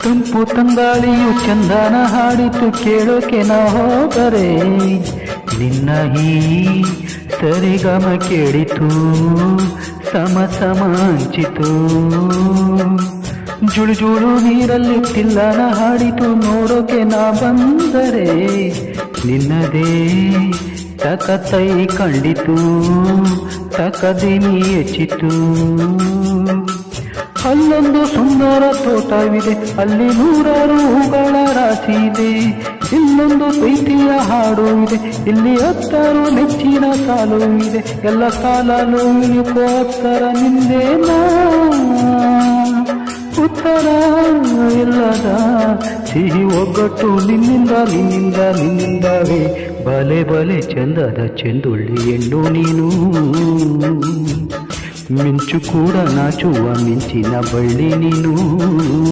ತಂಪು ತಂಗಾಳಿಯು ಚಂದನ ಹಾಡಿತು ಕೇಳೋಕೆ ನಾ ಹೋದರೆ ನಿನ್ನ ಈ ಸರಿಗಮ ಕೇಳಿತು ಸಮ ಸಮ ಹಂಚಿತು ಜುಳು ಜುಳು ನೀರಲ್ಲಿ ತಿಲ್ಲನ ಹಾಡಿತು ನೋಡೋಕೆ ನಾ ಬಂದರೆ ನಿನ್ನದೇ ತಕತೈ ಕಂಡಿತು ತಕದಿನಿ ಹೆಚ್ಚಿತು ಅಲ್ಲೊಂದು ಸುಂದರ ತೋಟವಿದೆ ಅಲ್ಲಿ ನೂರಾರು ಹೂಗಳ ರಾಶಿ ಇದೆ ಇಲ್ಲೊಂದು ಪ್ರೀತಿಯ ಹಾಡು ಇದೆ ಇಲ್ಲಿ ಹತ್ತಾರು ನೆಚ್ಚಿನ ಸಾಲು ಇದೆ ಎಲ್ಲ ಕಾಲಲ್ಲೂ ಇಳಿಕೋತ್ತರ ನಿಂದೇನಾ ಉತ್ತರ ಇಲ್ಲದ ಸಿಹಿ ಒಗ್ಗಟ್ಟು ನಿನ್ನಿಂದವೇ ಬಲೆ ಬಲೆ ಚಂದದ ಚೆಂದುಳ್ಳಿ ಹೆಣ್ಣು ನೀನು ಮಿಂಚು ಕೂಡ ನಾಚುವ ಮಿಂಚಿನ ಬಳ್ಳಿ ನೀನು